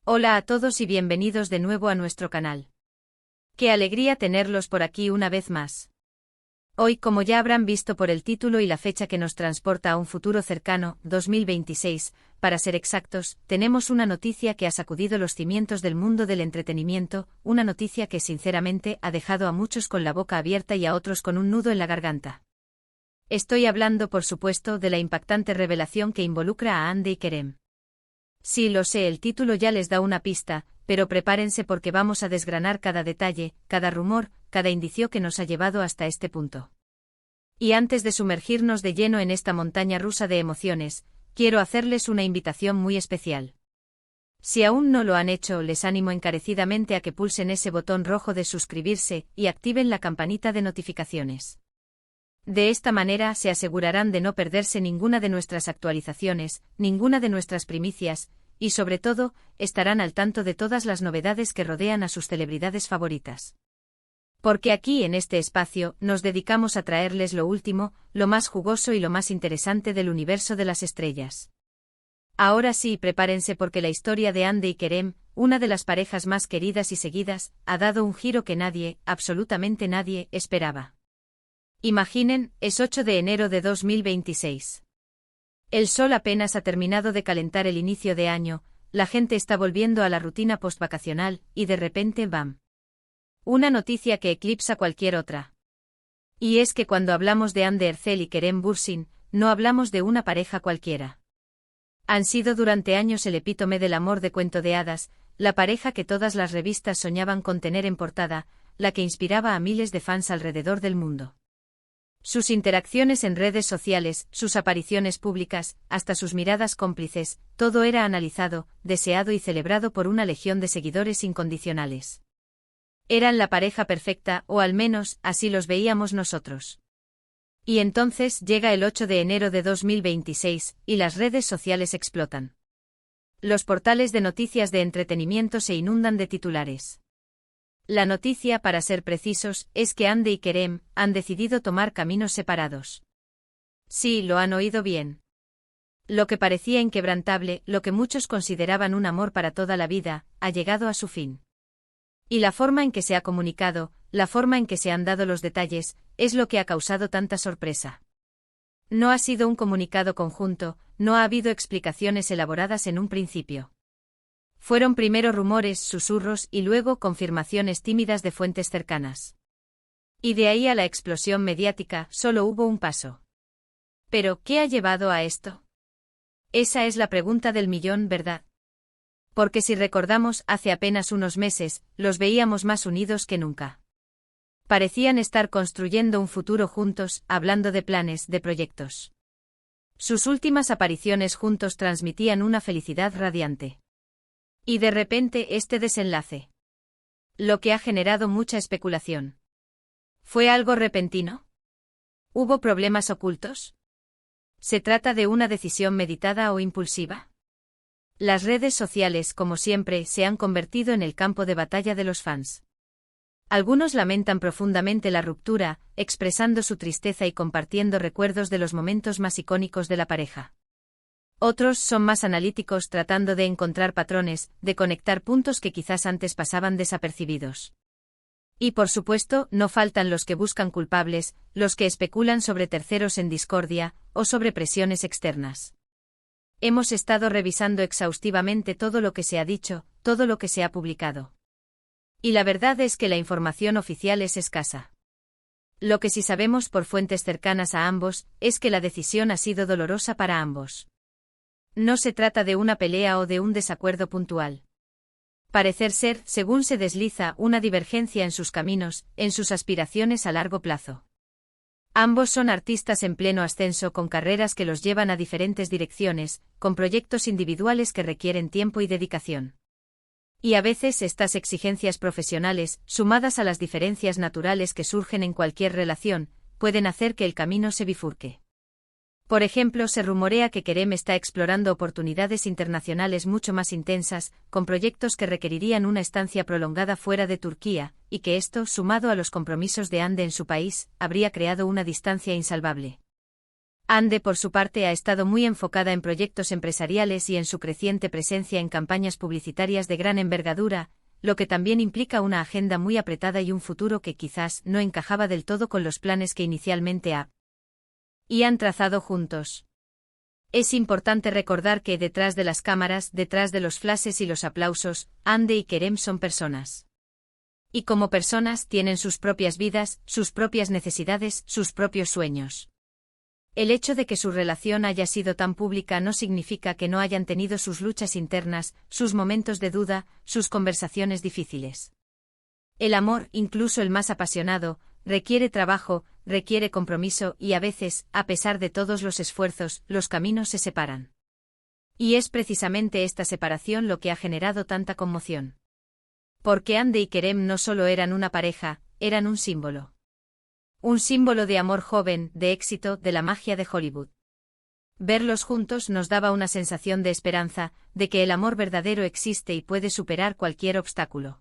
Hola a todos y bienvenidos de nuevo a nuestro canal. Qué alegría tenerlos por aquí una vez más. Hoy, como ya habrán visto por el título y la fecha que nos transporta a un futuro cercano, 2026, para ser exactos, tenemos una noticia que ha sacudido los cimientos del mundo del entretenimiento, una noticia que sinceramente ha dejado a muchos con la boca abierta y a otros con un nudo en la garganta. Estoy hablando, por supuesto, de la impactante revelación que involucra a Hande y Kerem. Sí, lo sé, el título ya les da una pista, pero prepárense porque vamos a desgranar cada detalle, cada rumor, cada indicio que nos ha llevado hasta este punto. Y antes de sumergirnos de lleno en esta montaña rusa de emociones, quiero hacerles una invitación muy especial. Si aún no lo han hecho, les animo encarecidamente a que pulsen ese botón rojo de suscribirse y activen la campanita de notificaciones. De esta manera se asegurarán de no perderse ninguna de nuestras actualizaciones, ninguna de nuestras primicias, y sobre todo, estarán al tanto de todas las novedades que rodean a sus celebridades favoritas. Porque aquí en este espacio nos dedicamos a traerles lo último, lo más jugoso y lo más interesante del universo de las estrellas. Ahora sí, prepárense porque la historia de Hande y Kerem, una de las parejas más queridas y seguidas, ha dado un giro que nadie, absolutamente nadie, esperaba. Imaginen, es 8 de enero de 2026. El sol apenas ha terminado de calentar el inicio de año, la gente está volviendo a la rutina postvacacional, y de repente ¡bam! Una noticia que eclipsa cualquier otra. Y es que cuando hablamos de Hande Erçel y Kerem Bürsin, no hablamos de una pareja cualquiera. Han sido durante años el epítome del amor de cuento de hadas, la pareja que todas las revistas soñaban con tener en portada, la que inspiraba a miles de fans alrededor del mundo. Sus interacciones en redes sociales, sus apariciones públicas, hasta sus miradas cómplices, todo era analizado, deseado y celebrado por una legión de seguidores incondicionales. Eran la pareja perfecta, o al menos, así los veíamos nosotros. Y entonces llega el 8 de enero de 2026, y las redes sociales explotan. Los portales de noticias de entretenimiento se inundan de titulares. La noticia, para ser precisos, es que Hande y Kerem han decidido tomar caminos separados. Sí, lo han oído bien. Lo que parecía inquebrantable, lo que muchos consideraban un amor para toda la vida, ha llegado a su fin. Y la forma en que se ha comunicado, la forma en que se han dado los detalles, es lo que ha causado tanta sorpresa. No ha sido un comunicado conjunto, no ha habido explicaciones elaboradas en un principio. Fueron primero rumores, susurros y luego confirmaciones tímidas de fuentes cercanas. Y de ahí a la explosión mediática solo hubo un paso. ¿Pero qué ha llevado a esto? Esa es la pregunta del millón, ¿verdad? Porque si recordamos, hace apenas unos meses, los veíamos más unidos que nunca. Parecían estar construyendo un futuro juntos, hablando de planes, de proyectos. Sus últimas apariciones juntos transmitían una felicidad radiante. Y de repente este desenlace. Lo que ha generado mucha especulación. ¿Fue algo repentino? ¿Hubo problemas ocultos? ¿Se trata de una decisión meditada o impulsiva? Las redes sociales, como siempre, se han convertido en el campo de batalla de los fans. Algunos lamentan profundamente la ruptura, expresando su tristeza y compartiendo recuerdos de los momentos más icónicos de la pareja. Otros son más analíticos tratando de encontrar patrones, de conectar puntos que quizás antes pasaban desapercibidos. Y por supuesto, no faltan los que buscan culpables, los que especulan sobre terceros en discordia, o sobre presiones externas. Hemos estado revisando exhaustivamente todo lo que se ha dicho, todo lo que se ha publicado. Y la verdad es que la información oficial es escasa. Lo que sí sabemos por fuentes cercanas a ambos, es que la decisión ha sido dolorosa para ambos. No se trata de una pelea o de un desacuerdo puntual. Parecer ser, según se desliza, una divergencia en sus caminos, en sus aspiraciones a largo plazo. Ambos son artistas en pleno ascenso con carreras que los llevan a diferentes direcciones, con proyectos individuales que requieren tiempo y dedicación. Y a veces estas exigencias profesionales, sumadas a las diferencias naturales que surgen en cualquier relación, pueden hacer que el camino se bifurque. Por ejemplo, se rumorea que Kerem está explorando oportunidades internacionales mucho más intensas, con proyectos que requerirían una estancia prolongada fuera de Turquía, y que esto, sumado a los compromisos de Hande en su país, habría creado una distancia insalvable. Ande, por su parte, ha estado muy enfocada en proyectos empresariales y en su creciente presencia en campañas publicitarias de gran envergadura, lo que también implica una agenda muy apretada y un futuro que quizás no encajaba del todo con los planes que inicialmente han trazado juntos. Es importante recordar que detrás de las cámaras, detrás de los flashes y los aplausos, Ande y Kerem son personas. Y como personas tienen sus propias vidas, sus propias necesidades, sus propios sueños. El hecho de que su relación haya sido tan pública no significa que no hayan tenido sus luchas internas, sus momentos de duda, sus conversaciones difíciles. El amor, incluso el más apasionado, requiere trabajo, requiere compromiso y a veces, a pesar de todos los esfuerzos, los caminos se separan. Y es precisamente esta separación lo que ha generado tanta conmoción. Porque Ande y Kerem no solo eran una pareja, eran un símbolo. Un símbolo de amor joven, de éxito, de la magia de Hollywood. Verlos juntos nos daba una sensación de esperanza, de que el amor verdadero existe y puede superar cualquier obstáculo.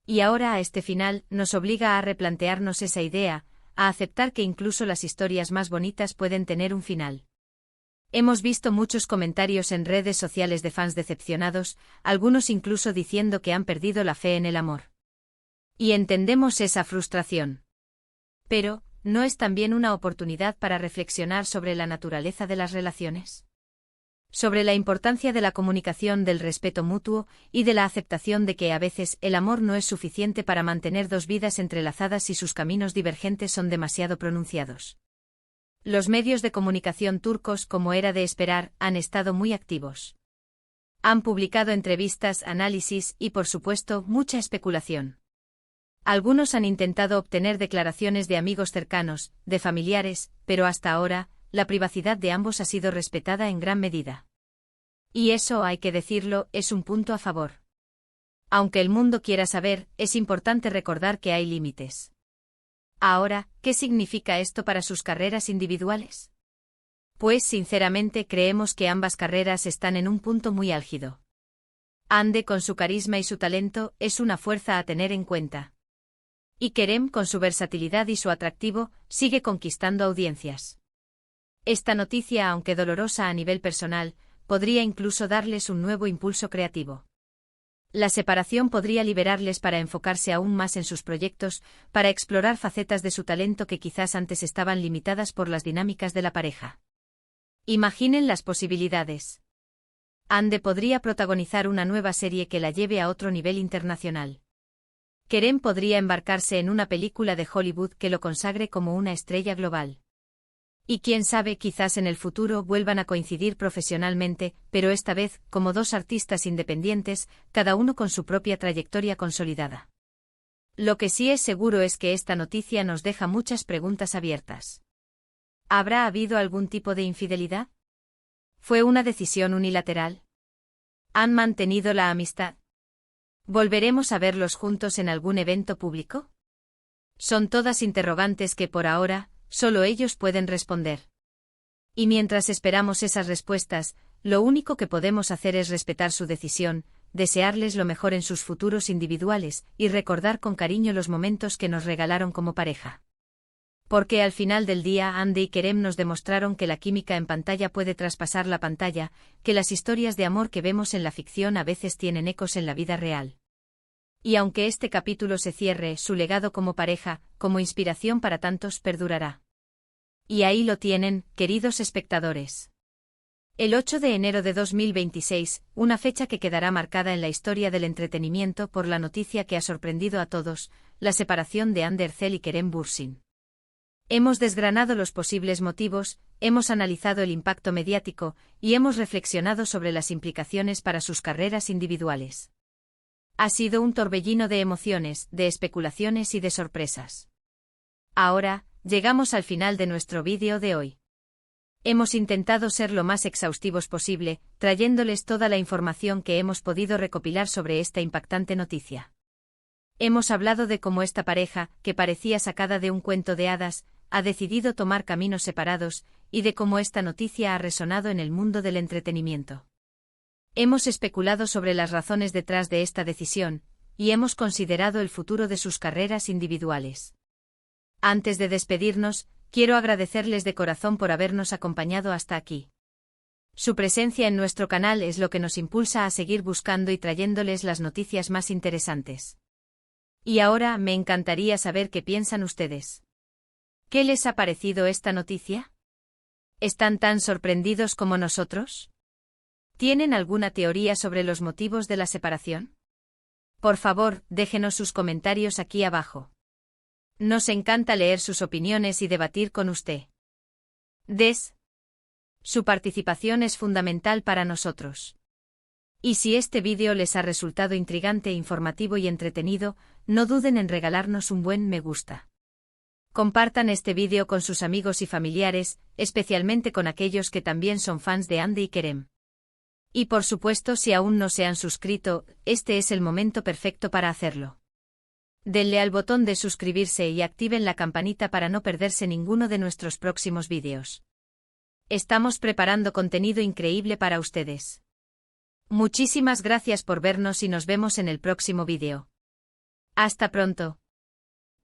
Y ahora a este final nos obliga a replantearnos esa idea, a aceptar que incluso las historias más bonitas pueden tener un final. Hemos visto muchos comentarios en redes sociales de fans decepcionados, algunos incluso diciendo que han perdido la fe en el amor. Y entendemos esa frustración. Pero, ¿no es también una oportunidad para reflexionar sobre la naturaleza de las relaciones? Sobre la importancia de la comunicación, del respeto mutuo y de la aceptación de que a veces el amor no es suficiente para mantener dos vidas entrelazadas y sus caminos divergentes son demasiado pronunciados. Los medios de comunicación turcos, como era de esperar, han estado muy activos. Han publicado entrevistas, análisis y, por supuesto, mucha especulación. Algunos han intentado obtener declaraciones de amigos cercanos, de familiares, pero hasta ahora, la privacidad de ambos ha sido respetada en gran medida. Y eso, hay que decirlo, es un punto a favor. Aunque el mundo quiera saber, es importante recordar que hay límites. Ahora, ¿qué significa esto para sus carreras individuales? Pues sinceramente creemos que ambas carreras están en un punto muy álgido. Ande, con su carisma y su talento, es una fuerza a tener en cuenta. Y Kerem, con su versatilidad y su atractivo, sigue conquistando audiencias. Esta noticia, aunque dolorosa a nivel personal, podría incluso darles un nuevo impulso creativo. La separación podría liberarles para enfocarse aún más en sus proyectos, para explorar facetas de su talento que quizás antes estaban limitadas por las dinámicas de la pareja. Imaginen las posibilidades. Ande podría protagonizar una nueva serie que la lleve a otro nivel internacional. Kerem podría embarcarse en una película de Hollywood que lo consagre como una estrella global. Y quién sabe, quizás en el futuro vuelvan a coincidir profesionalmente, pero esta vez, como dos artistas independientes, cada uno con su propia trayectoria consolidada. Lo que sí es seguro es que esta noticia nos deja muchas preguntas abiertas. ¿Habrá habido algún tipo de infidelidad? ¿Fue una decisión unilateral? ¿Han mantenido la amistad? ¿Volveremos a verlos juntos en algún evento público? Son todas interrogantes que por ahora, solo ellos pueden responder. Y mientras esperamos esas respuestas, lo único que podemos hacer es respetar su decisión, desearles lo mejor en sus futuros individuales y recordar con cariño los momentos que nos regalaron como pareja. Porque al final del día Ande y Kerem nos demostraron que la química en pantalla puede traspasar la pantalla, que las historias de amor que vemos en la ficción a veces tienen ecos en la vida real. Y aunque este capítulo se cierre, su legado como pareja, como inspiración para tantos, perdurará. Y ahí lo tienen, queridos espectadores. El 8 de enero de 2026, una fecha que quedará marcada en la historia del entretenimiento por la noticia que ha sorprendido a todos, la separación de Hande Erçel y Kerem Bürsin. Hemos desgranado los posibles motivos, hemos analizado el impacto mediático y hemos reflexionado sobre las implicaciones para sus carreras individuales. Ha sido un torbellino de emociones, de especulaciones y de sorpresas. Ahora, llegamos al final de nuestro vídeo de hoy. Hemos intentado ser lo más exhaustivos posible, trayéndoles toda la información que hemos podido recopilar sobre esta impactante noticia. Hemos hablado de cómo esta pareja, que parecía sacada de un cuento de hadas, ha decidido tomar caminos separados, y de cómo esta noticia ha resonado en el mundo del entretenimiento. Hemos especulado sobre las razones detrás de esta decisión, y hemos considerado el futuro de sus carreras individuales. Antes de despedirnos, Quiero agradecerles de corazón por habernos acompañado hasta aquí. Su presencia en nuestro canal es lo que nos impulsa a seguir buscando y trayéndoles las noticias más interesantes. Y ahora me encantaría saber qué piensan ustedes. ¿Qué les ha parecido esta noticia? ¿Están tan sorprendidos como nosotros? ¿Tienen alguna teoría sobre los motivos de la separación? Por favor, déjenos sus comentarios aquí abajo. Nos encanta leer sus opiniones y debatir con usted. Su participación es fundamental para nosotros. Y si este vídeo les ha resultado intrigante, informativo y entretenido, no duden en regalarnos un buen me gusta. Compartan este vídeo con sus amigos y familiares, especialmente con aquellos que también son fans de Andy y Kerem. Y por supuesto, si aún no se han suscrito, este es el momento perfecto para hacerlo. Denle al botón de suscribirse y activen la campanita para no perderse ninguno de nuestros próximos vídeos. Estamos preparando contenido increíble para ustedes. Muchísimas gracias por vernos y nos vemos en el próximo vídeo. Hasta pronto.